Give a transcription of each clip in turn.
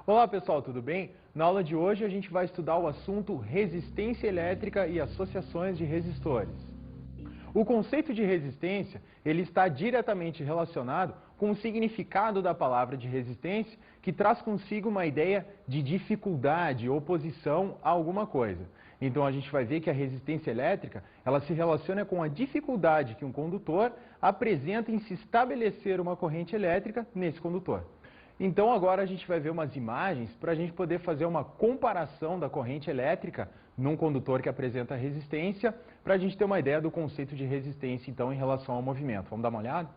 Olá pessoal, tudo bem? Na aula de hoje a gente vai estudar o assunto resistência elétrica e associações de resistores. O conceito de resistência, ele está diretamente relacionado com o significado da palavra de resistência, que traz consigo uma ideia de dificuldade, oposição a alguma coisa. Então a gente vai ver que a resistência elétrica, ela se relaciona com a dificuldade que um condutor apresenta em se estabelecer uma corrente elétrica nesse condutor. Então agora a gente vai ver umas imagens para a gente poder fazer uma comparação da corrente elétrica num condutor que apresenta resistência, para a gente ter uma ideia do conceito de resistência então em relação ao movimento. Vamos dar uma olhada?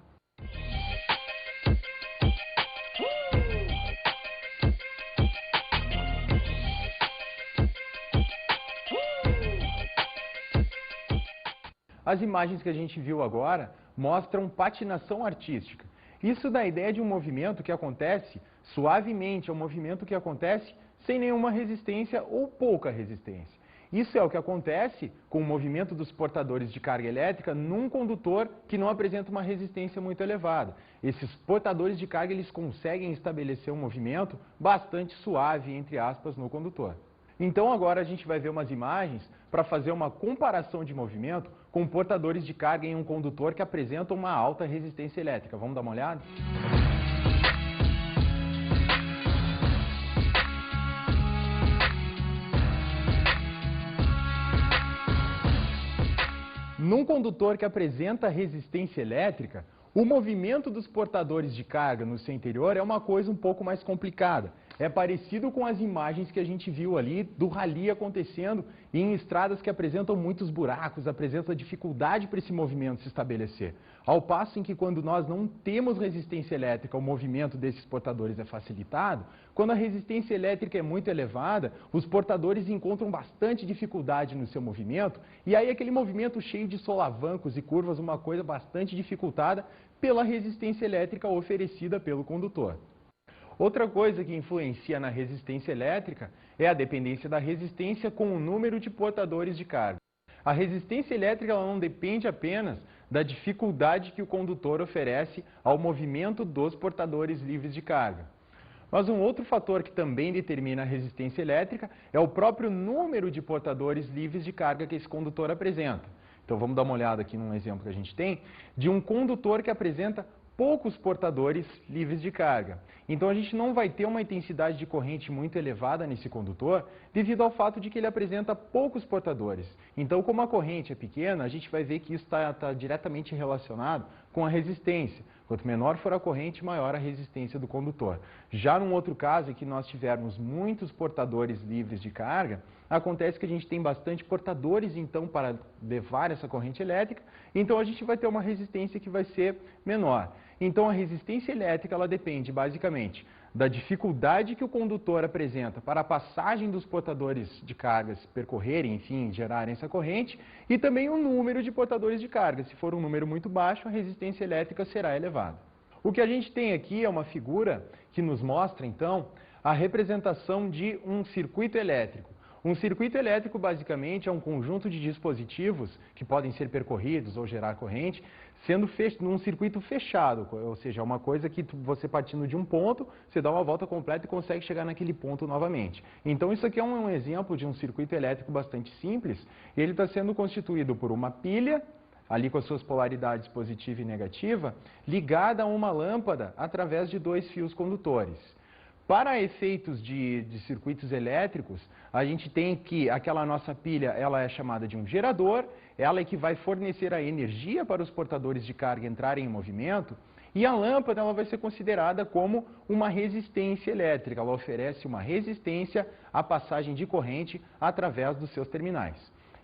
As imagens que a gente viu agora mostram patinação artística. Isso dá a ideia de um movimento que acontece suavemente, é um movimento que acontece sem nenhuma resistência ou pouca resistência. Isso é o que acontece com o movimento dos portadores de carga elétrica num condutor que não apresenta uma resistência muito elevada. Esses portadores de carga, eles conseguem estabelecer um movimento bastante suave, entre aspas, no condutor. Então agora a gente vai ver umas imagens para fazer uma comparação de movimento com portadores de carga em um condutor que apresentam uma alta resistência elétrica. Vamos dar uma olhada? Num condutor que apresenta resistência elétrica, o movimento dos portadores de carga no seu interior é uma coisa um pouco mais complicada. É parecido com as imagens que a gente viu ali do rally acontecendo em estradas que apresentam muitos buracos, apresentam dificuldade para esse movimento se estabelecer. Ao passo em que quando nós não temos resistência elétrica, o movimento desses portadores é facilitado, quando a resistência elétrica é muito elevada, os portadores encontram bastante dificuldade no seu movimento, e aí aquele movimento cheio de solavancos e curvas, uma coisa bastante dificultada pela resistência elétrica oferecida pelo condutor. Outra coisa que influencia na resistência elétrica é a dependência da resistência com o número de portadores de carga. A resistência elétrica ela não depende apenas da dificuldade que o condutor oferece ao movimento dos portadores livres de carga. Mas um outro fator que também determina a resistência elétrica é o próprio número de portadores livres de carga que esse condutor apresenta. Então vamos dar uma olhada aqui num exemplo que a gente tem de um condutor que apresenta poucos portadores livres de carga. Então a gente não vai ter uma intensidade de corrente muito elevada nesse condutor devido ao fato de que ele apresenta poucos portadores. Então como a corrente é pequena, a gente vai ver que isso está diretamente relacionado com a resistência. Quanto menor for a corrente, maior a resistência do condutor. Já num outro caso em que nós tivermos muitos portadores livres de carga, acontece que a gente tem bastante portadores então para levar essa corrente elétrica, então a gente vai ter uma resistência que vai ser menor. Então a resistência elétrica ela depende basicamente da dificuldade que o condutor apresenta para a passagem dos portadores de cargas percorrerem, enfim, gerarem essa corrente, e também o número de portadores de carga. Se for um número muito baixo, a resistência elétrica será elevada. O que a gente tem aqui é uma figura que nos mostra, então, a representação de um circuito elétrico. Um circuito elétrico, basicamente, é um conjunto de dispositivos que podem ser percorridos ou gerar corrente, sendo num circuito fechado, ou seja, é uma coisa que você partindo de um ponto, você dá uma volta completa e consegue chegar naquele ponto novamente. Então isso aqui é um exemplo de um circuito elétrico bastante simples, e ele está sendo constituído por uma pilha, ali com as suas polaridades positiva e negativa, ligada a uma lâmpada através de dois fios condutores. Para efeitos de circuitos elétricos, a gente tem que aquela nossa pilha ela é chamada de um gerador, ela é que vai fornecer a energia para os portadores de carga entrarem em movimento, e a lâmpada ela vai ser considerada como uma resistência elétrica, ela oferece uma resistência à passagem de corrente através dos seus terminais.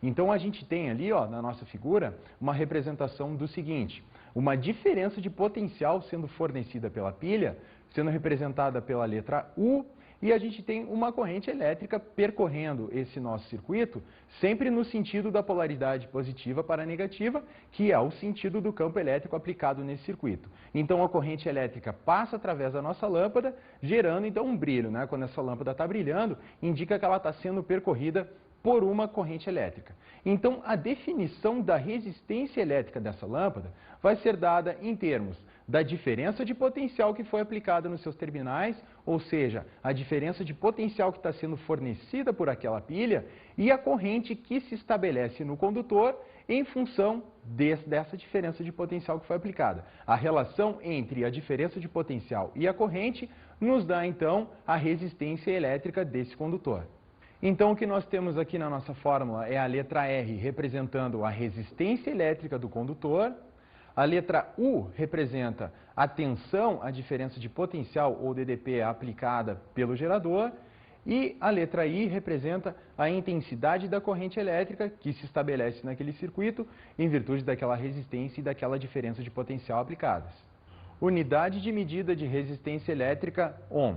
Então a gente tem ali, ó, na nossa figura, uma representação do seguinte: uma diferença de potencial sendo fornecida pela pilha, sendo representada pela letra U, e a gente tem uma corrente elétrica percorrendo esse nosso circuito, sempre no sentido da polaridade positiva para negativa, que é o sentido do campo elétrico aplicado nesse circuito. Então a corrente elétrica passa através da nossa lâmpada, gerando então um brilho, né? Quando essa lâmpada está brilhando, indica que ela está sendo percorrida por uma corrente elétrica. Então, a definição da resistência elétrica dessa lâmpada vai ser dada em termos da diferença de potencial que foi aplicada nos seus terminais, ou seja, a diferença de potencial que está sendo fornecida por aquela pilha e a corrente que se estabelece no condutor em função dessa diferença de potencial que foi aplicada. A relação entre a diferença de potencial e a corrente nos dá, então, a resistência elétrica desse condutor. Então, o que nós temos aqui na nossa fórmula é a letra R representando a resistência elétrica do condutor, a letra U representa a tensão, a diferença de potencial ou DDP aplicada pelo gerador, e a letra I representa a intensidade da corrente elétrica que se estabelece naquele circuito em virtude daquela resistência e daquela diferença de potencial aplicadas. Unidade de medida de resistência elétrica, ohm.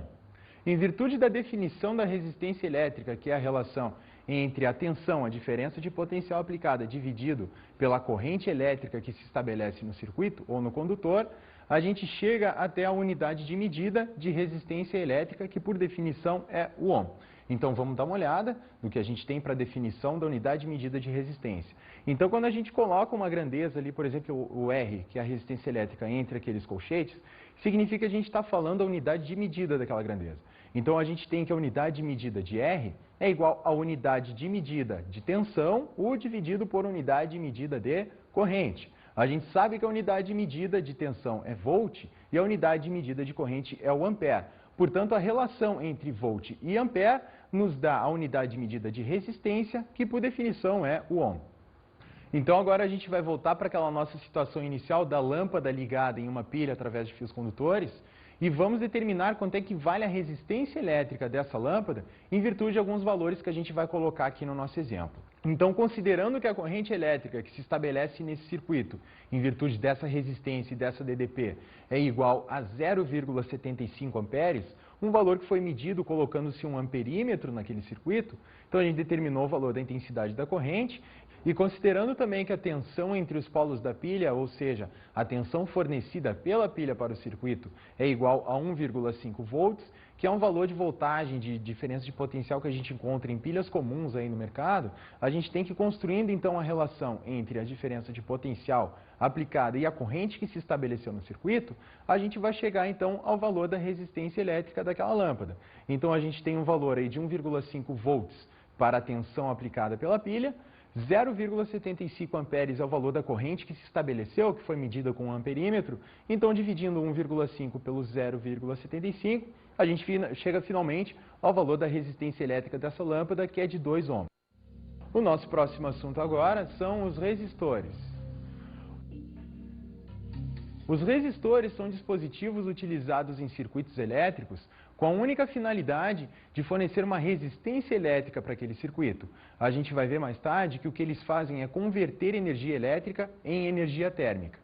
Em virtude da definição da resistência elétrica, que é a relação entre a tensão, a diferença de potencial aplicada, dividido pela corrente elétrica que se estabelece no circuito ou no condutor, a gente chega até a unidade de medida de resistência elétrica, que por definição é o ohm. Então vamos dar uma olhada no que a gente tem para a definição da unidade de medida de resistência. Então quando a gente coloca uma grandeza ali, por exemplo, o R, que é a resistência elétrica entre aqueles colchetes, significa que a gente está falando a unidade de medida daquela grandeza. Então a gente tem que a unidade de medida de R é igual à unidade de medida de tensão, U dividido por unidade de medida de corrente. A gente sabe que a unidade de medida de tensão é volt e a unidade de medida de corrente é o ampere. Portanto, a relação entre volt e ampere nos dá a unidade de medida de resistência, que por definição é o ohm. Então agora a gente vai voltar para aquela nossa situação inicial da lâmpada ligada em uma pilha através de fios condutores e vamos determinar quanto é que vale a resistência elétrica dessa lâmpada em virtude de alguns valores que a gente vai colocar aqui no nosso exemplo. Então, considerando que a corrente elétrica que se estabelece nesse circuito, em virtude dessa resistência e dessa DDP, é igual a 0,75 amperes, um valor que foi medido colocando-se um amperímetro naquele circuito, então a gente determinou o valor da intensidade da corrente, e considerando também que a tensão entre os polos da pilha, ou seja, a tensão fornecida pela pilha para o circuito, é igual a 1,5 volts, que é um valor de voltagem, de diferença de potencial que a gente encontra em pilhas comuns aí no mercado, a gente tem que ir construindo então a relação entre a diferença de potencial aplicada e a corrente que se estabeleceu no circuito, a gente vai chegar então ao valor da resistência elétrica daquela lâmpada. Então a gente tem um valor aí de 1,5 volts para a tensão aplicada pela pilha, 0,75 amperes é o valor da corrente que se estabeleceu, que foi medida com um amperímetro. Então, dividindo 1,5 pelo 0,75, a gente chega finalmente ao valor da resistência elétrica dessa lâmpada, que é de 2 ohms. O nosso próximo assunto agora são os resistores. Os resistores são dispositivos utilizados em circuitos elétricos com a única finalidade de fornecer uma resistência elétrica para aquele circuito. A gente vai ver mais tarde que o que eles fazem é converter energia elétrica em energia térmica.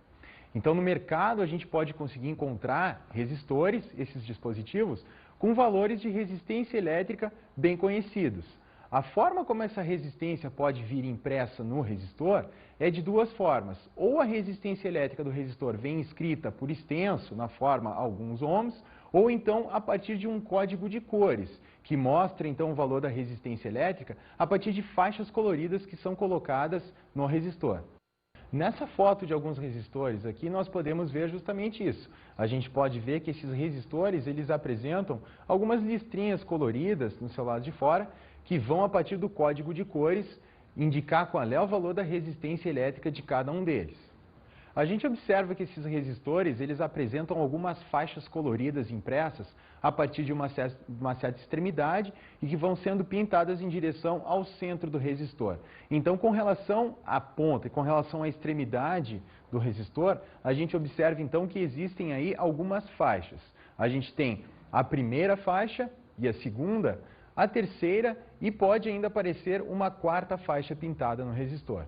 Então, no mercado, a gente pode conseguir encontrar resistores, esses dispositivos, com valores de resistência elétrica bem conhecidos. A forma como essa resistência pode vir impressa no resistor é de duas formas. Ou a resistência elétrica do resistor vem escrita por extenso, na forma alguns ohms, ou então a partir de um código de cores, que mostra então o valor da resistência elétrica a partir de faixas coloridas que são colocadas no resistor. Nessa foto de alguns resistores aqui, nós podemos ver justamente isso. A gente pode ver que esses resistores, eles apresentam algumas listrinhas coloridas no seu lado de fora, que vão, a partir do código de cores, indicar qual é o valor da resistência elétrica de cada um deles. A gente observa que esses resistores, eles apresentam algumas faixas coloridas impressas a partir de uma certa extremidade e que vão sendo pintadas em direção ao centro do resistor. Então, com relação à ponta e com relação à extremidade do resistor, a gente observa então que existem aí algumas faixas. A gente tem a primeira faixa e a segunda, a terceira e pode ainda aparecer uma quarta faixa pintada no resistor.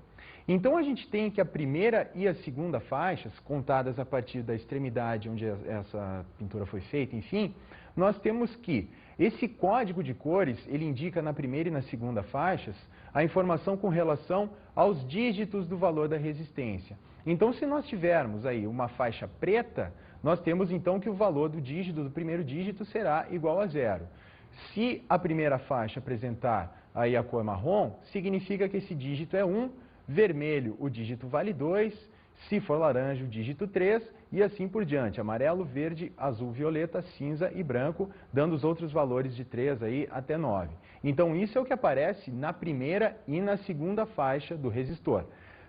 Então a gente tem que a primeira e a segunda faixas, contadas a partir da extremidade onde essa pintura foi feita, enfim, nós temos que esse código de cores, ele indica na primeira e na segunda faixas a informação com relação aos dígitos do valor da resistência. Então, se nós tivermos aí uma faixa preta, nós temos então que o valor do dígito, do primeiro dígito, será igual a 0. Se a primeira faixa apresentar aí a cor marrom, significa que esse dígito é 1, vermelho o dígito vale 2, Se for laranja, o dígito 3 e assim por diante. Amarelo, verde, azul, violeta, cinza e branco, dando os outros valores de 3 aí até 9. Então isso é o que aparece na primeira e na segunda faixa do resistor.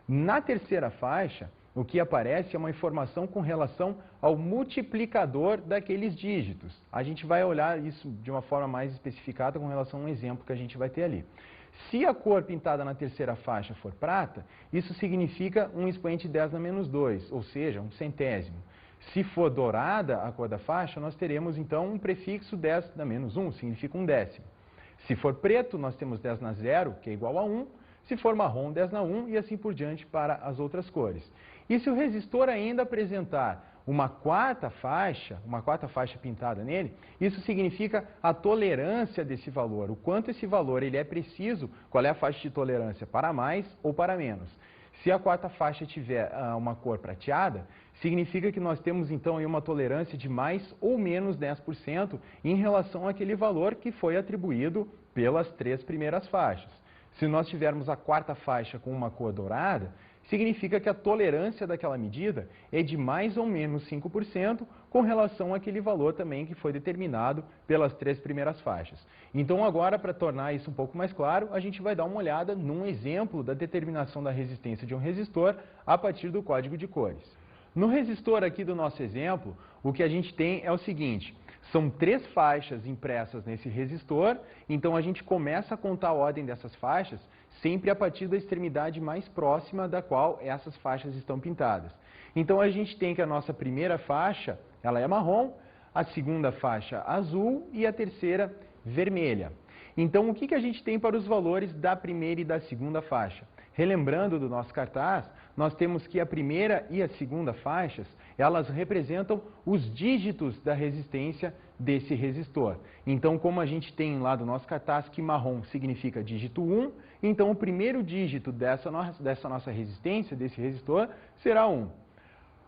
Na terceira faixa, o que aparece é uma informação com relação ao multiplicador daqueles dígitos. A gente vai olhar isso de uma forma mais especificada com relação a um exemplo que a gente vai ter ali. Se a cor pintada na terceira faixa for prata, isso significa um expoente 10 na menos 2, ou seja, um centésimo. Se for dourada a cor da faixa, nós teremos então um prefixo 10 na menos 1, significa um décimo. Se for preto, nós temos 10 na 0, que é igual a 1. Se for marrom, 10 na 1 e assim por diante para as outras cores. E se o resistor ainda apresentar uma quarta faixa pintada nele, isso significa a tolerância desse valor, o quanto esse valor ele é preciso, qual é a faixa de tolerância para mais ou para menos. Se a quarta faixa tiver uma cor prateada, significa que nós temos então aí uma tolerância de mais ou menos 10% em relação àquele valor que foi atribuído pelas 3 primeiras faixas. Se nós tivermos a quarta faixa com uma cor dourada, significa que a tolerância daquela medida é de mais ou menos 5% com relação àquele valor também que foi determinado pelas 3 primeiras faixas. Então agora, para tornar isso um pouco mais claro, a gente vai dar uma olhada num exemplo da determinação da resistência de um resistor a partir do código de cores. No resistor aqui do nosso exemplo, o que a gente tem é o seguinte: são 3 faixas impressas nesse resistor, então a gente começa a contar a ordem dessas faixas sempre a partir da extremidade mais próxima da qual essas faixas estão pintadas. Então a gente tem que a nossa primeira faixa, ela é marrom, a segunda faixa azul e a terceira vermelha. Então o que a gente tem para os valores da primeira e da segunda faixa? Relembrando do nosso cartaz, nós temos que a primeira e a segunda faixas, elas representam os dígitos da resistência desse resistor. Então, como a gente tem lá do nosso cartaz que marrom significa dígito 1, então o primeiro dígito dessa nossa resistência, desse resistor, será 1.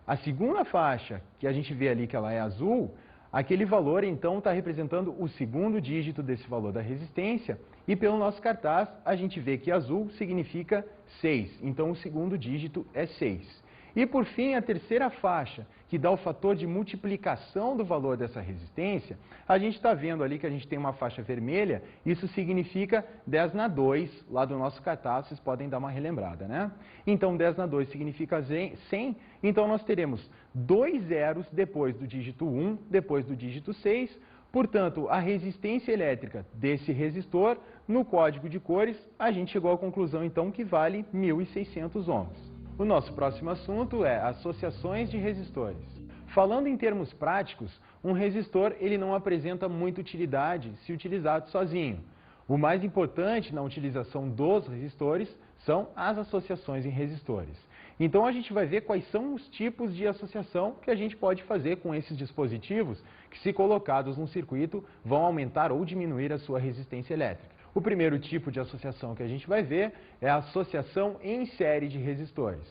A segunda faixa, que a gente vê ali que ela é azul, aquele valor então está representando o segundo dígito desse valor da resistência, e pelo nosso cartaz a gente vê que azul significa 6, então o segundo dígito é 6. E por fim, a terceira faixa, que dá o fator de multiplicação do valor dessa resistência, a gente está vendo ali que a gente tem uma faixa vermelha, isso significa 10 na 2, lá do nosso cartaz, vocês podem dar uma relembrada, né? Então 10 na 2 significa 100, então nós teremos 2 zeros depois do dígito 1, depois do dígito 6, portanto, a resistência elétrica desse resistor, no código de cores, a gente chegou à conclusão então que vale 1.600 ohms. O nosso próximo assunto é associações de resistores. Falando em termos práticos, um resistor ele não apresenta muita utilidade se utilizado sozinho. O mais importante na utilização dos resistores são as associações em resistores. Então a gente vai ver quais são os tipos de associação que a gente pode fazer com esses dispositivos que, se colocados num circuito, vão aumentar ou diminuir a sua resistência elétrica. O primeiro tipo de associação que a gente vai ver é a associação em série de resistores.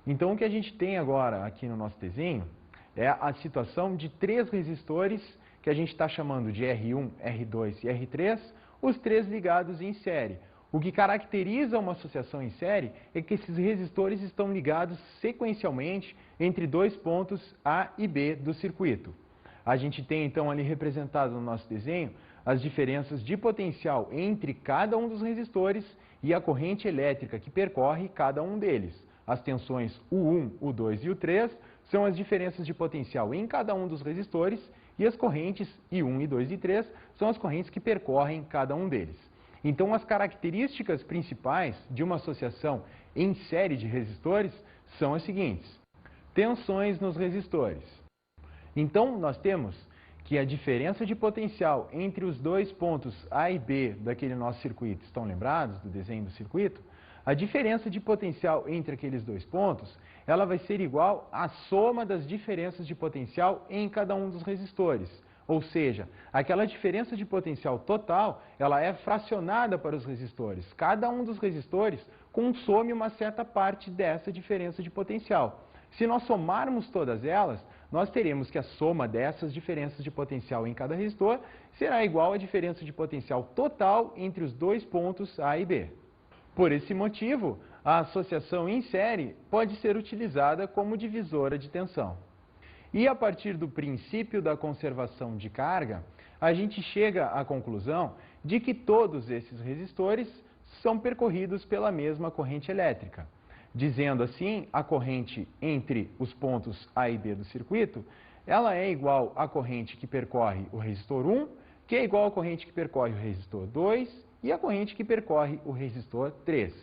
Então o que a gente tem agora aqui no nosso desenho é a situação de 3 resistores que a gente está chamando de R1, R2 e R3, os 3 ligados em série. O que caracteriza uma associação em série é que esses resistores estão ligados sequencialmente entre 2 pontos A e B do circuito. A gente tem então ali representado no nosso desenho as diferenças de potencial entre cada um dos resistores e a corrente elétrica que percorre cada um deles. As tensões U1, U2 e U3 são as diferenças de potencial em cada um dos resistores e as correntes I1, I2 e I3 são as correntes que percorrem cada um deles. Então, as características principais de uma associação em série de resistores são as seguintes: tensões nos resistores. Então, nós temos que a diferença de potencial entre os 2 pontos A e B daquele nosso circuito, estão lembrados do desenho do circuito? A diferença de potencial entre aqueles 2 pontos, ela vai ser igual à soma das diferenças de potencial em cada um dos resistores. Ou seja, aquela diferença de potencial total, ela é fracionada para os resistores. Cada um dos resistores consome uma certa parte dessa diferença de potencial. Se nós somarmos todas elas, nós teremos que a soma dessas diferenças de potencial em cada resistor será igual à diferença de potencial total entre os 2 pontos A e B. Por esse motivo, a associação em série pode ser utilizada como divisora de tensão. E a partir do princípio da conservação de carga, a gente chega à conclusão de que todos esses resistores são percorridos pela mesma corrente elétrica. Dizendo assim, a corrente entre os pontos A e B do circuito, ela é igual à corrente que percorre o resistor 1, que é igual à corrente que percorre o resistor 2 e a corrente que percorre o resistor 3.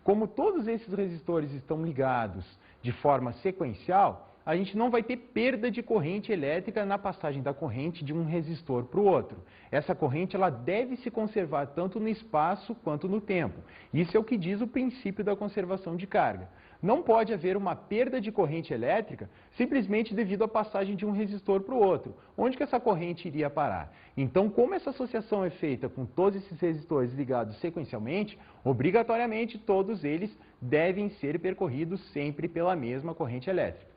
Como todos esses resistores estão ligados de forma sequencial, a gente não vai ter perda de corrente elétrica na passagem da corrente de um resistor para o outro. Essa corrente ela deve se conservar tanto no espaço quanto no tempo. Isso é o que diz o princípio da conservação de carga. Não pode haver uma perda de corrente elétrica simplesmente devido à passagem de um resistor para o outro. Onde que essa corrente iria parar? Então, como essa associação é feita com todos esses resistores ligados sequencialmente, obrigatoriamente todos eles devem ser percorridos sempre pela mesma corrente elétrica.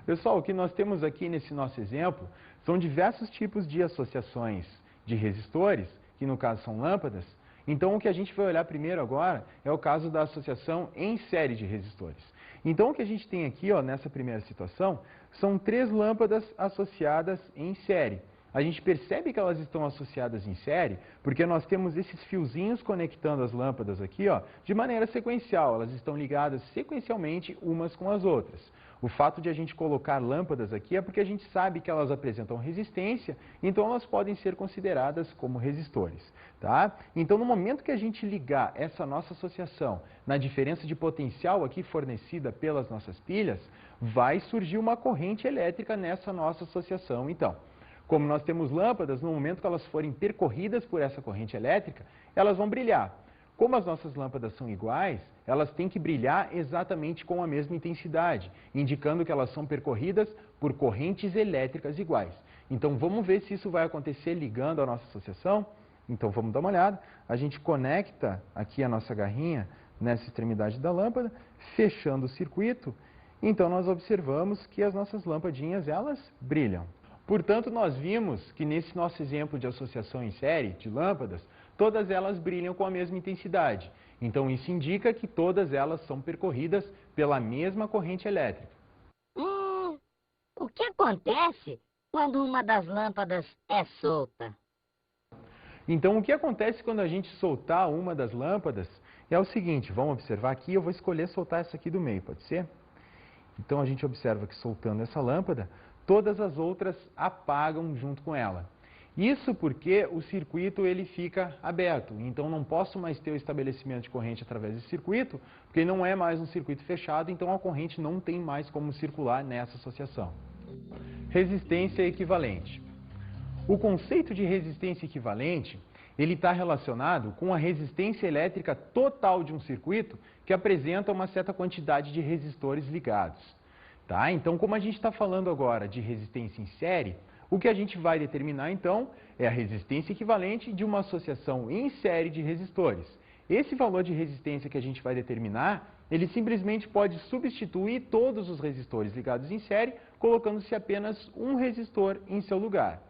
Pessoal, o que nós temos aqui nesse nosso exemplo são diversos tipos de associações de resistores, que no caso são lâmpadas. Então, o que a gente vai olhar primeiro agora é o caso da associação em série de resistores. Então, o que a gente tem aqui, ó, nessa primeira situação, são 3 lâmpadas associadas em série. A gente percebe que elas estão associadas em série porque nós temos esses fiozinhos conectando as lâmpadas aqui, ó, de maneira sequencial. Elas estão ligadas sequencialmente umas com as outras. O fato de a gente colocar lâmpadas aqui é porque a gente sabe que elas apresentam resistência, então elas podem ser consideradas como resistores. Tá? Então, no momento que a gente ligar essa nossa associação na diferença de potencial aqui fornecida pelas nossas pilhas, vai surgir uma corrente elétrica nessa nossa associação, então. Como nós temos lâmpadas, no momento que elas forem percorridas por essa corrente elétrica, elas vão brilhar. Como as nossas lâmpadas são iguais, elas têm que brilhar exatamente com a mesma intensidade, indicando que elas são percorridas por correntes elétricas iguais. Então, vamos ver se isso vai acontecer ligando a nossa associação? Então, vamos dar uma olhada. A gente conecta aqui a nossa garrinha nessa extremidade da lâmpada, fechando o circuito. Então, nós observamos que as nossas lampadinhas, elas brilham. Portanto, nós vimos que nesse nosso exemplo de associação em série de lâmpadas, todas elas brilham com a mesma intensidade. Então, isso indica que todas elas são percorridas pela mesma corrente elétrica. O que acontece quando uma das lâmpadas é solta? Então, o que acontece quando a gente soltar uma das lâmpadas é o seguinte, vamos observar aqui, eu vou escolher soltar essa aqui do meio, pode ser? Então, a gente observa que soltando essa lâmpada, todas as outras apagam junto com ela. Isso porque o circuito ele fica aberto, então não posso mais ter o estabelecimento de corrente através desse circuito, porque não é mais um circuito fechado, então a corrente não tem mais como circular nessa associação. Resistência equivalente. O conceito de resistência equivalente, ele está relacionado com a resistência elétrica total de um circuito que apresenta uma certa quantidade de resistores ligados. Tá? Então, como a gente está falando agora de resistência em série, o que a gente vai determinar, então, é a resistência equivalente de uma associação em série de resistores. Esse valor de resistência que a gente vai determinar, ele simplesmente pode substituir todos os resistores ligados em série, colocando-se apenas um resistor em seu lugar.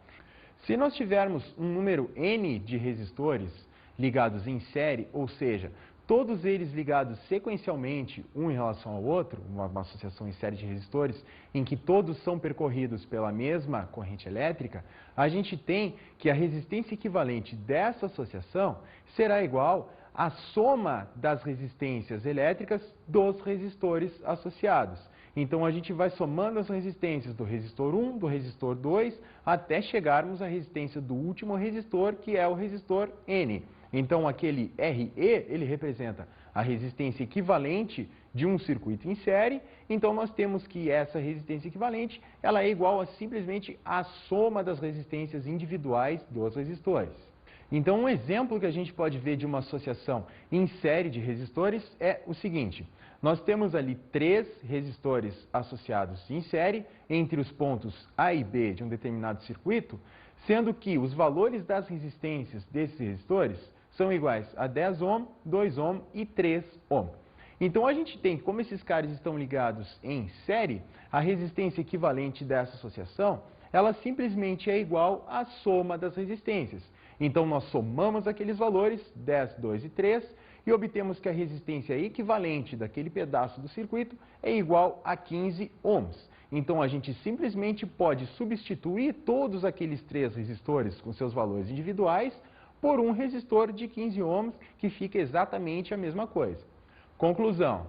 Se nós tivermos um número N de resistores ligados em série, ou seja, todos eles ligados sequencialmente, um em relação ao outro, uma associação em série de resistores, em que todos são percorridos pela mesma corrente elétrica, a gente tem que a resistência equivalente dessa associação será igual à soma das resistências elétricas dos resistores associados. Então, a gente vai somando as resistências do resistor 1, do resistor 2, até chegarmos à resistência do último resistor, que é o resistor N. Então, aquele RE, ele representa a resistência equivalente de um circuito em série. Então, nós temos que essa resistência equivalente, ela é igual a simplesmente a soma das resistências individuais dos resistores. Então, um exemplo que a gente pode ver de uma associação em série de resistores é o seguinte. Nós temos ali 3 resistores associados em série entre os pontos A e B de um determinado circuito, sendo que os valores das resistências desses resistores são iguais a 10 ohm, 2 ohm e 3 ohm. Então, a gente tem, como esses caras estão ligados em série, a resistência equivalente dessa associação, ela simplesmente é igual à soma das resistências. Então, nós somamos aqueles valores, 10, 2 e 3, e obtemos que a resistência equivalente daquele pedaço do circuito é igual a 15 ohms. Então, a gente simplesmente pode substituir todos aqueles 3 resistores com seus valores individuais por um resistor de 15 ohms, que fica exatamente a mesma coisa. Conclusão.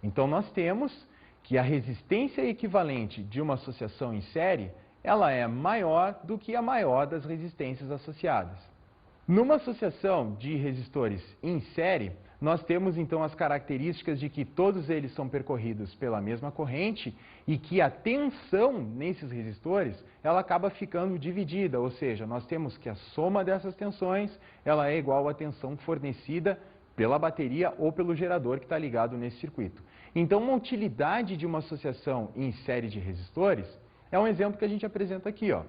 Então, nós temos que a resistência equivalente de uma associação em série, ela é maior do que a maior das resistências associadas. Numa associação de resistores em série, nós temos então as características de que todos eles são percorridos pela mesma corrente e que a tensão nesses resistores, ela acaba ficando dividida, ou seja, nós temos que a soma dessas tensões, ela é igual à tensão fornecida pela bateria ou pelo gerador que está ligado nesse circuito. Então, uma utilidade de uma associação em série de resistores é um exemplo que a gente apresenta aqui, ó.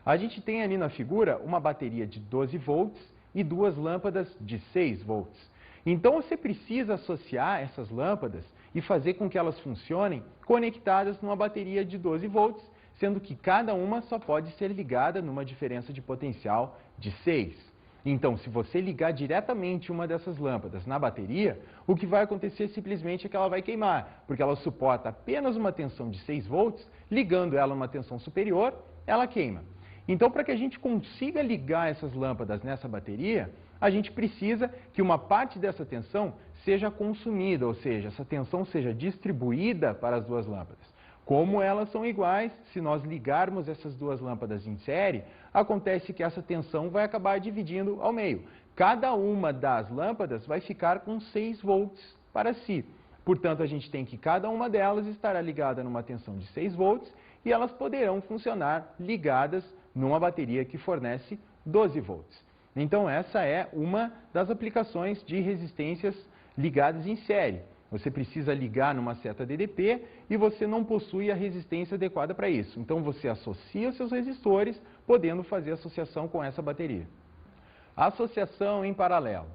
A gente tem ali na figura uma bateria de 12 volts e 2 lâmpadas de 6 volts. Então, você precisa associar essas lâmpadas e fazer com que elas funcionem conectadas numa bateria de 12 volts, sendo que cada uma só pode ser ligada numa diferença de potencial de 6. Então, se você ligar diretamente uma dessas lâmpadas na bateria, o que vai acontecer simplesmente é que ela vai queimar, porque ela suporta apenas uma tensão de 6 volts, ligando ela a uma tensão superior, ela queima. Então, para que a gente consiga ligar essas lâmpadas nessa bateria, a gente precisa que uma parte dessa tensão seja consumida, ou seja, essa tensão seja distribuída para as 2 lâmpadas. Como elas são iguais, se nós ligarmos essas 2 lâmpadas em série, acontece que essa tensão vai acabar dividindo ao meio. Cada uma das lâmpadas vai ficar com 6 volts para si. Portanto, a gente tem que cada uma delas estará ligada numa tensão de 6 volts e elas poderão funcionar ligadas numa bateria que fornece 12 volts. Então, essa é uma das aplicações de resistências ligadas em série. Você precisa ligar numa seta DDP e você não possui a resistência adequada para isso. Então, você associa os seus resistores, podendo fazer associação com essa bateria. Associação em paralelo.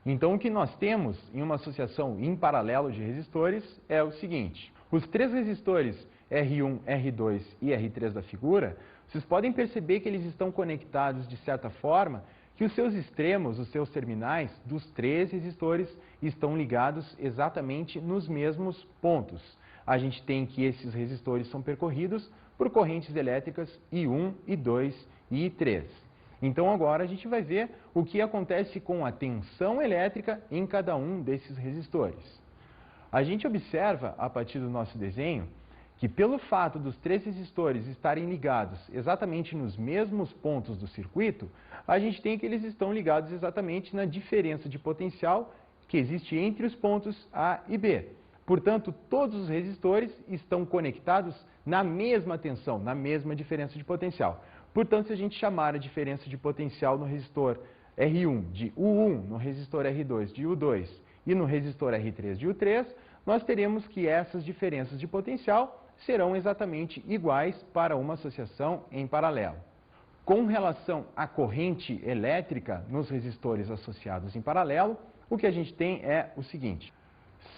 Então, o que nós temos em uma associação em paralelo de resistores é o seguinte. Os 3 resistores R1, R2 e R3 da figura, vocês podem perceber que eles estão conectados de certa forma que os seus extremos, os seus terminais dos 3 resistores estão ligados exatamente nos mesmos pontos. A gente tem que esses resistores são percorridos por correntes elétricas I1, I2 e I3. Então agora a gente vai ver o que acontece com a tensão elétrica em cada um desses resistores. A gente observa, a partir do nosso desenho, que pelo fato dos 3 resistores estarem ligados exatamente nos mesmos pontos do circuito, a gente tem que eles estão ligados exatamente na diferença de potencial que existe entre os pontos A e B. Portanto, todos os resistores estão conectados na mesma tensão, na mesma diferença de potencial. Portanto, se a gente chamar a diferença de potencial no resistor R1 de U1, no resistor R2 de U2 e no resistor R3 de U3, nós teremos que essas diferenças de potencial serão exatamente iguais para uma associação em paralelo. Com relação à corrente elétrica nos resistores associados em paralelo, o que a gente tem é o seguinte.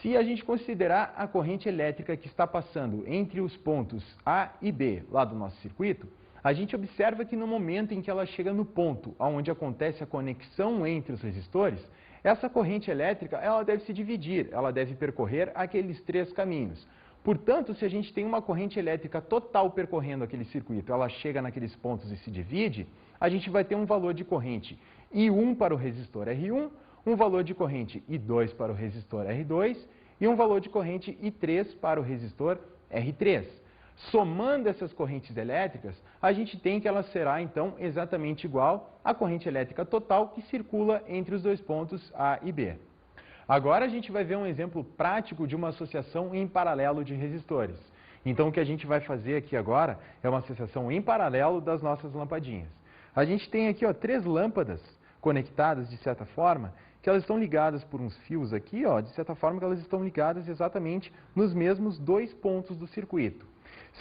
Se a gente considerar a corrente elétrica que está passando entre os pontos A e B lá do nosso circuito, a gente observa que no momento em que ela chega no ponto onde acontece a conexão entre os resistores, essa corrente elétrica ela deve se dividir, ela deve percorrer aqueles 3 caminhos. Portanto, se a gente tem uma corrente elétrica total percorrendo aquele circuito, ela chega naqueles pontos e se divide, a gente vai ter um valor de corrente I1 para o resistor R1, um valor de corrente I2 para o resistor R2 e um valor de corrente I3 para o resistor R3. Somando essas correntes elétricas, a gente tem que ela será, então, exatamente igual à corrente elétrica total que circula entre os 2 pontos A e B. Agora a gente vai ver um exemplo prático de uma associação em paralelo de resistores. Então o que a gente vai fazer aqui agora é uma associação em paralelo das nossas lampadinhas. A gente tem aqui 3 lâmpadas conectadas de certa forma, que elas estão ligadas por uns fios aqui, de certa forma que elas estão ligadas exatamente nos mesmos 2 pontos do circuito.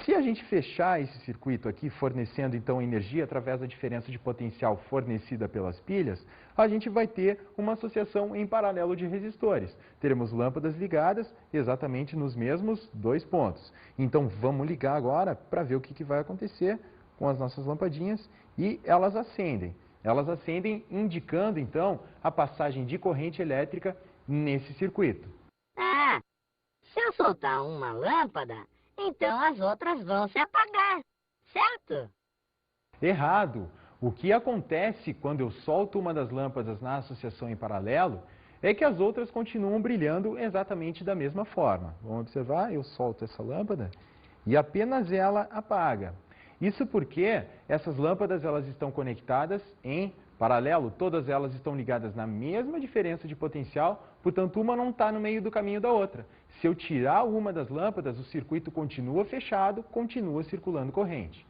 Se a gente fechar esse circuito aqui, fornecendo então energia através da diferença de potencial fornecida pelas pilhas, a gente vai ter uma associação em paralelo de resistores. Teremos lâmpadas ligadas exatamente nos mesmos 2 pontos. Então vamos ligar agora para ver o que vai acontecer com as nossas lampadinhas e elas acendem. Elas acendem indicando então a passagem de corrente elétrica nesse circuito. Ah, se eu soltar uma lâmpada, então as outras vão se apagar, certo? Errado! O que acontece quando eu solto uma das lâmpadas na associação em paralelo é que as outras continuam brilhando exatamente da mesma forma. Vamos observar, eu solto essa lâmpada e apenas ela apaga. Isso porque essas lâmpadas elas estão conectadas em paralelo, todas elas estão ligadas na mesma diferença de potencial, portanto uma não está no meio do caminho da outra. Se eu tirar uma das lâmpadas, o circuito continua fechado, continua circulando corrente.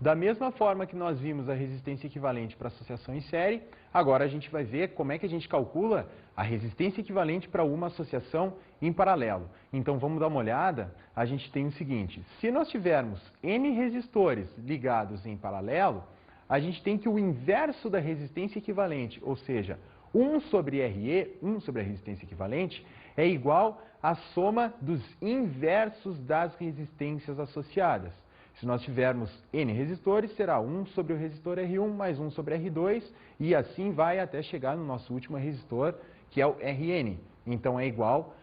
Da mesma forma que nós vimos a resistência equivalente para associação em série, agora a gente vai ver como é que a gente calcula a resistência equivalente para uma associação em paralelo. Então vamos dar uma olhada, a gente tem o seguinte, se nós tivermos N resistores ligados em paralelo, a gente tem que o inverso da resistência equivalente, ou seja, 1 sobre RE, 1 sobre a resistência equivalente, é igual à soma dos inversos das resistências associadas. Se nós tivermos N resistores, será 1 sobre o resistor R1 mais 1 sobre R2 e assim vai até chegar no nosso último resistor, que é o Rn. Então é igual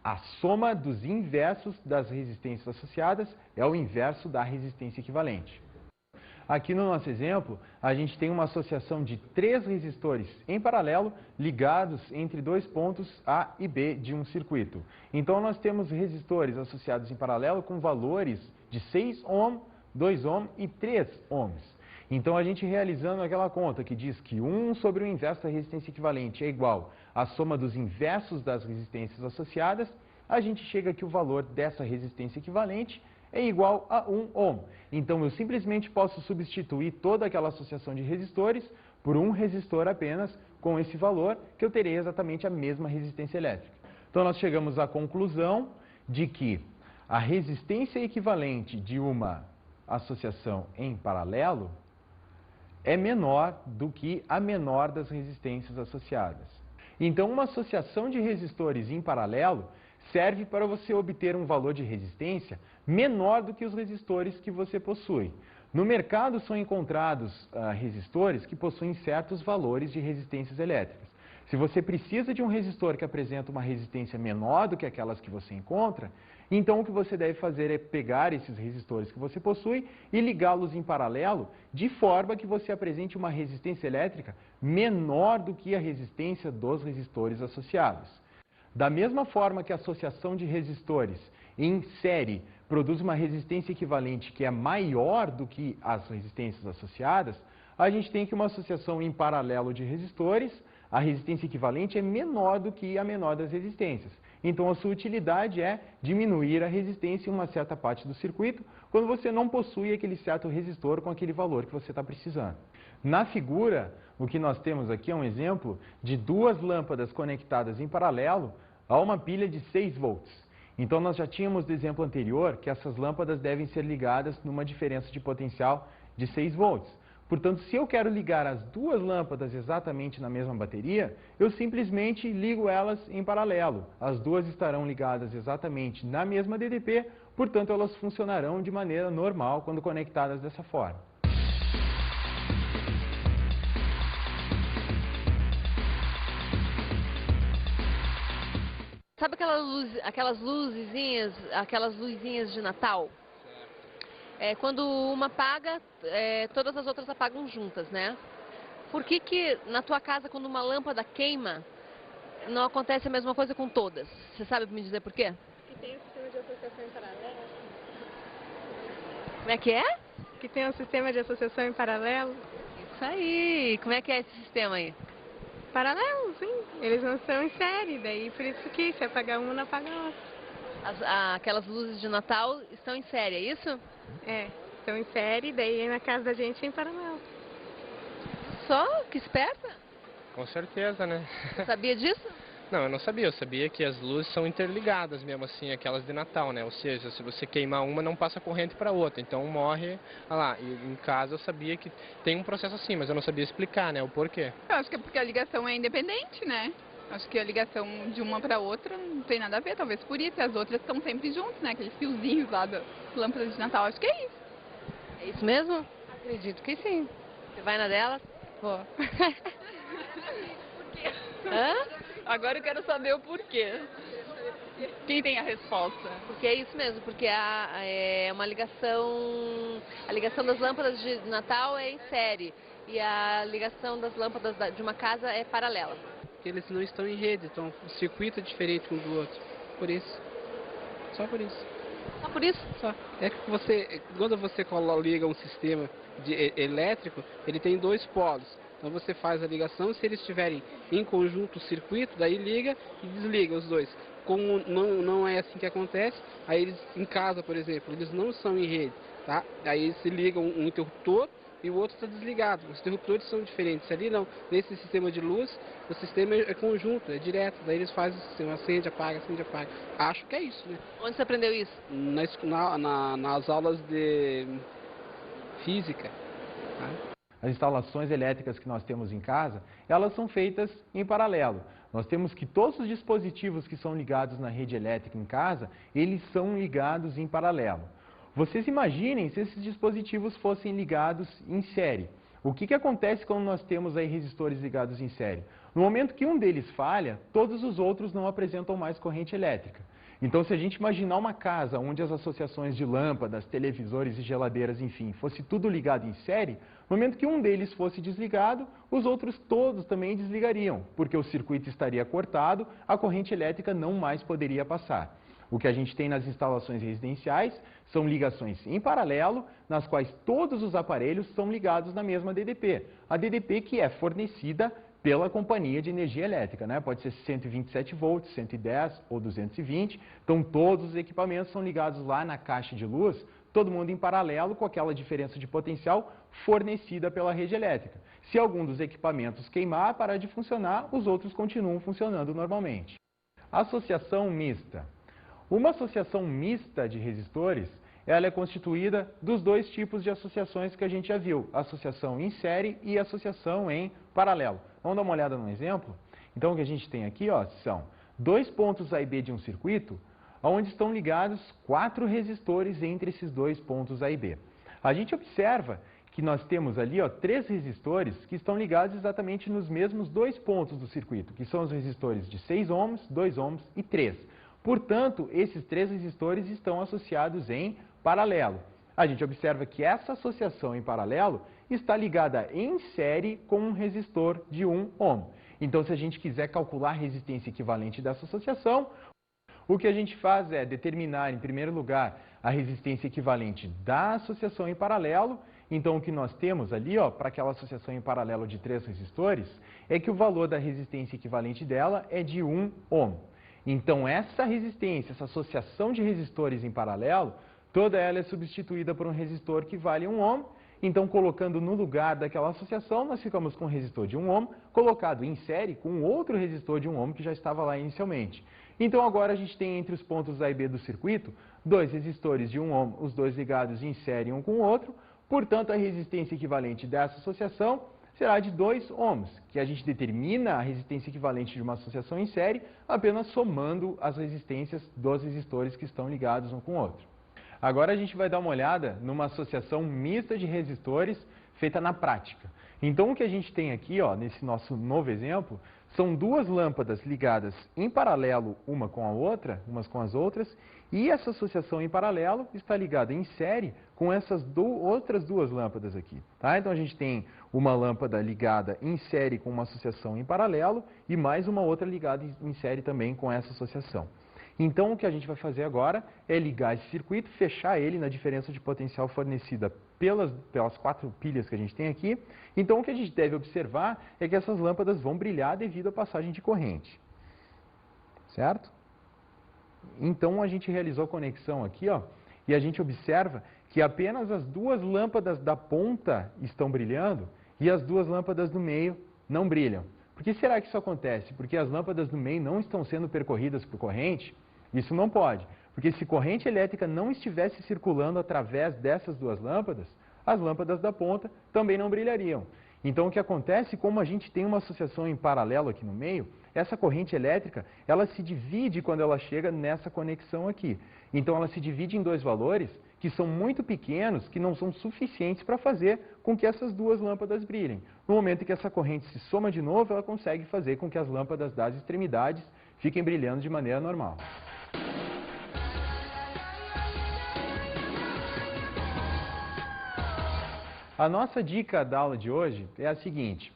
à soma dos inversos das resistências associadas, é o inverso da resistência equivalente. Aqui no nosso exemplo, a gente tem uma associação de 3 resistores em paralelo ligados entre 2 pontos A e B de um circuito. Então nós temos resistores associados em paralelo com valores de 6 ohm, 2 ohm e 3 ohms. Então a gente realizando aquela conta que diz que 1 sobre o inverso da resistência equivalente é igual à soma dos inversos das resistências associadas, a gente chega que o valor dessa resistência equivalente é igual a 1 ohm. Então eu simplesmente posso substituir toda aquela associação de resistores por um resistor apenas com esse valor, que eu terei exatamente a mesma resistência elétrica. Então nós chegamos à conclusão de que a resistência equivalente de uma associação em paralelo é menor do que a menor das resistências associadas. Então uma associação de resistores em paralelo serve para você obter um valor de resistência menor do que os resistores que você possui. No mercado são encontrados resistores que possuem certos valores de resistências elétricas. Se você precisa de um resistor que apresenta uma resistência menor do que aquelas que você encontra, então o que você deve fazer é pegar esses resistores que você possui e ligá-los em paralelo, de forma que você apresente uma resistência elétrica menor do que a resistência dos resistores associados. Da mesma forma que a associação de resistores em série produz uma resistência equivalente que é maior do que as resistências associadas, a gente tem que uma associação em paralelo de resistores, a resistência equivalente é menor do que a menor das resistências. Então a sua utilidade é diminuir a resistência em uma certa parte do circuito, quando você não possui aquele certo resistor com aquele valor que você está precisando. Na figura, o que nós temos aqui é um exemplo de 2 lâmpadas conectadas em paralelo a uma pilha de 6 volts. Então nós já tínhamos do exemplo anterior que essas lâmpadas devem ser ligadas numa diferença de potencial de 6 volts. Portanto, se eu quero ligar as 2 lâmpadas exatamente na mesma bateria, eu simplesmente ligo elas em paralelo. As 2 estarão ligadas exatamente na mesma DDP, portanto elas funcionarão de maneira normal quando conectadas dessa forma. Sabe aquelas luzinhas de Natal? Quando uma apaga, todas as outras apagam juntas, né? Por que na tua casa, quando uma lâmpada queima, não acontece a mesma coisa com todas? Você sabe me dizer por quê? Que tem o sistema de associação em paralelo. Como é que é? Que tem um sistema de associação em paralelo. Isso aí! Como é que é esse sistema aí? Paralelo, sim. Eles não estão em série, daí por isso que se apagar uma, não apaga a outra. Aquelas luzes de Natal estão em série, é isso? É, estão em série, daí na casa da gente é em paralelo. Só? Que esperta? Com certeza, né? Você sabia disso? Não, eu não sabia. Eu sabia que as luzes são interligadas mesmo assim, aquelas de Natal, né? Ou seja, se você queimar uma, não passa corrente para outra. Então morre, olha lá. E em casa eu sabia que tem um processo assim, mas eu não sabia explicar, né? O porquê. Eu acho que é porque a ligação é independente, né? Acho que a ligação de uma para outra não tem nada a ver, talvez por isso. E as outras estão sempre juntas, né? Aqueles fiozinhos lá das lâmpadas de Natal. Acho que é isso. É isso mesmo? Acredito que sim. Você vai na dela? Vou. Hã? Agora eu quero saber o porquê. Quem tem a resposta? Porque é isso mesmo, porque é uma ligação, a ligação das lâmpadas de Natal é em série e a ligação das lâmpadas de uma casa é paralela. Eles não estão em rede, então o circuito é diferente um do outro. Por isso. Só por isso. Só por isso? Só. É que quando você liga um sistema elétrico, ele tem dois polos. Então você faz a ligação, se eles estiverem em conjunto o circuito, daí liga e desliga os dois. Como não é assim que acontece, aí eles, em casa, por exemplo, eles não são em rede, tá? Aí se liga um interruptor e o outro está desligado. Os interruptores são diferentes. Ali não, nesse sistema de luz, o sistema é conjunto, é direto. Daí eles fazem o sistema, acende, apaga. Acho que é isso, né? Onde você aprendeu isso? Nas aulas de física. Tá? As instalações elétricas que nós temos em casa, elas são feitas em paralelo. Nós temos que todos os dispositivos que são ligados na rede elétrica em casa, eles são ligados em paralelo. Vocês imaginem se esses dispositivos fossem ligados em série. O que acontece quando nós temos aí resistores ligados em série? No momento que um deles falha, todos os outros não apresentam mais corrente elétrica. Então, se a gente imaginar uma casa onde as associações de lâmpadas, televisores e geladeiras, enfim, fosse tudo ligado em série, no momento que um deles fosse desligado, os outros todos também desligariam, porque o circuito estaria cortado, a corrente elétrica não mais poderia passar. O que a gente tem nas instalações residenciais são ligações em paralelo, nas quais todos os aparelhos são ligados na mesma DDP. A DDP que é fornecida pela companhia de energia elétrica, né? Pode ser 127 volts, 110 ou 220. Então, todos os equipamentos são ligados lá na caixa de luz, todo mundo em paralelo com aquela diferença de potencial fornecida pela rede elétrica. Se algum dos equipamentos queimar, parar de funcionar, os outros continuam funcionando normalmente. Associação mista. Uma associação mista de resistores, ela é constituída dos dois tipos de associações que a gente já viu, associação em série e associação em paralelo. Vamos dar uma olhada num exemplo? Então, o que a gente tem aqui, ó, são dois pontos A e B de um circuito, onde estão ligados 4 resistores entre esses dois pontos A e B. A gente observa que nós temos ali, ó, 3 resistores que estão ligados exatamente nos mesmos dois pontos do circuito, que são os resistores de 6 ohms, 2 ohms e 3. Portanto, esses 3 resistores estão associados em paralelo. A gente observa que essa associação em paralelo está ligada em série com um resistor de 1 ohm. Então, se a gente quiser calcular a resistência equivalente dessa associação, o que a gente faz é determinar, em primeiro lugar, a resistência equivalente da associação em paralelo. Então, o que nós temos ali, ó, para aquela associação em paralelo de 3 resistores, é que o valor da resistência equivalente dela é de 1 ohm. Então, essa resistência, essa associação de resistores em paralelo, toda ela é substituída por um resistor que vale 1 ohm. Então, colocando no lugar daquela associação, nós ficamos com um resistor de 1 ohm, colocado em série com outro resistor de 1 ohm que já estava lá inicialmente. Então, agora a gente tem entre os pontos A e B do circuito, 2 resistores de 1 ohm, os dois ligados em série um com o outro. Portanto, a resistência equivalente dessa associação será de 2 ohms, que a gente determina a resistência equivalente de uma associação em série apenas somando as resistências dos resistores que estão ligados um com o outro. Agora a gente vai dar uma olhada numa associação mista de resistores feita na prática. Então, o que a gente tem aqui, ó, nesse nosso novo exemplo, são 2 lâmpadas ligadas em paralelo uma com a outra, umas com as outras, e essa associação em paralelo está ligada em série com essas outras 2 lâmpadas aqui. Tá? Então, a gente tem uma lâmpada ligada em série com uma associação em paralelo e mais uma outra ligada em série também com essa associação. Então, o que a gente vai fazer agora é ligar esse circuito, fechar ele na diferença de potencial fornecida pelas 4 pilhas que a gente tem aqui. Então, o que a gente deve observar é que essas lâmpadas vão brilhar devido à passagem de corrente. Certo? Então, a gente realizou a conexão aqui, ó, e a gente observa que apenas as 2 lâmpadas da ponta estão brilhando e as 2 lâmpadas do meio não brilham. Por que será que isso acontece? Porque as lâmpadas do meio não estão sendo percorridas por corrente? Isso não pode, porque se corrente elétrica não estivesse circulando através dessas 2 lâmpadas, as lâmpadas da ponta também não brilhariam. Então, o que acontece, como a gente tem uma associação em paralelo aqui no meio, essa corrente elétrica, ela se divide quando ela chega nessa conexão aqui. Então, ela se divide em 2 valores, que são muito pequenos, que não são suficientes para fazer com que essas duas lâmpadas brilhem. No momento em que essa corrente se soma de novo, ela consegue fazer com que as lâmpadas das extremidades fiquem brilhando de maneira normal. A nossa dica da aula de hoje é a seguinte: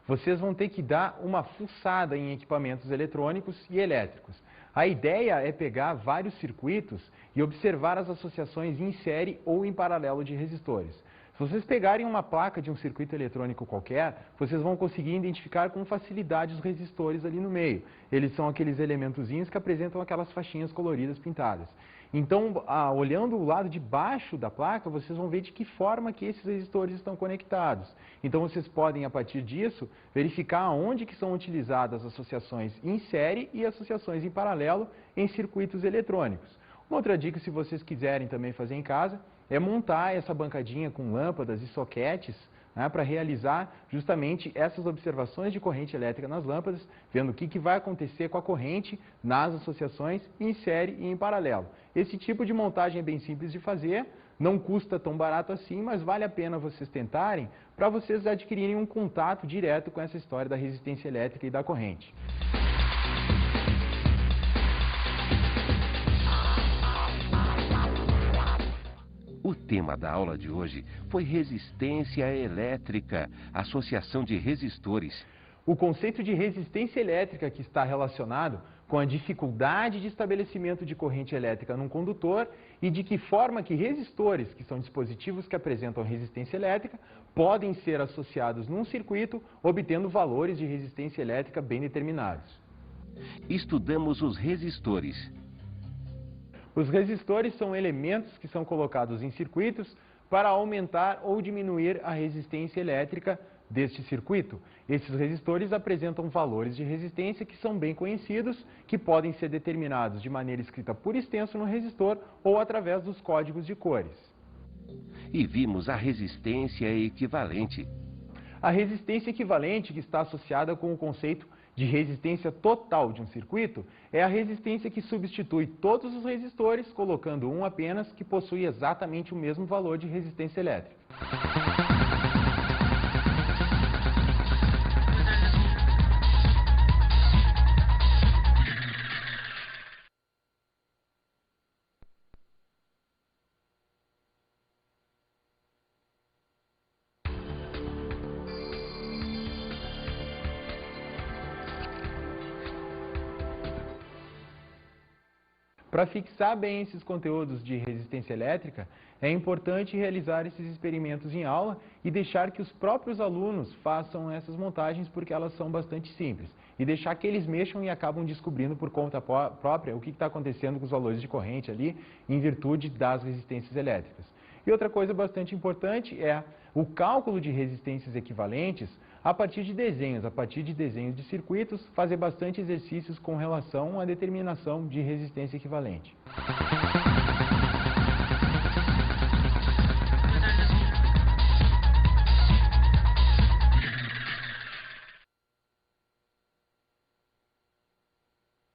vocês vão ter que dar uma fuçada em equipamentos eletrônicos e elétricos. A ideia é pegar vários circuitos e observar as associações em série ou em paralelo de resistores. Se vocês pegarem uma placa de um circuito eletrônico qualquer, vocês vão conseguir identificar com facilidade os resistores ali no meio. Eles são aqueles elementozinhos que apresentam aquelas faixinhas coloridas pintadas. Então, olhando o lado de baixo da placa, vocês vão ver de que forma que esses resistores estão conectados. Então, vocês podem, a partir disso, verificar onde que são utilizadas associações em série e associações em paralelo em circuitos eletrônicos. Uma outra dica, se vocês quiserem também fazer em casa, é montar essa bancadinha com lâmpadas e soquetes, né, para realizar justamente essas observações de corrente elétrica nas lâmpadas, vendo o que vai acontecer com a corrente nas associações em série e em paralelo. Esse tipo de montagem é bem simples de fazer, não custa tão barato assim, mas vale a pena vocês tentarem para vocês adquirirem um contato direto com essa história da resistência elétrica e da corrente. O tema da aula de hoje foi resistência elétrica, associação de resistores. O conceito de resistência elétrica que está relacionado com a dificuldade de estabelecimento de corrente elétrica num condutor e de que forma que resistores, que são dispositivos que apresentam resistência elétrica, podem ser associados num circuito, obtendo valores de resistência elétrica bem determinados. Estudamos os resistores. Os resistores são elementos que são colocados em circuitos para aumentar ou diminuir a resistência elétrica deste circuito. Esses resistores apresentam valores de resistência que são bem conhecidos, que podem ser determinados de maneira escrita por extenso no resistor ou através dos códigos de cores. E vimos a resistência equivalente. A resistência equivalente, que está associada com o conceito de resistência total de um circuito, é a resistência que substitui todos os resistores, colocando um apenas que possui exatamente o mesmo valor de resistência elétrica. Para fixar bem esses conteúdos de resistência elétrica, é importante realizar esses experimentos em aula e deixar que os próprios alunos façam essas montagens, porque elas são bastante simples. E deixar que eles mexam e acabam descobrindo por conta própria o que está acontecendo com os valores de corrente ali, em virtude das resistências elétricas. E outra coisa bastante importante é o cálculo de resistências equivalentes a partir de desenhos de circuitos, fazer bastante exercícios com relação à determinação de resistência equivalente.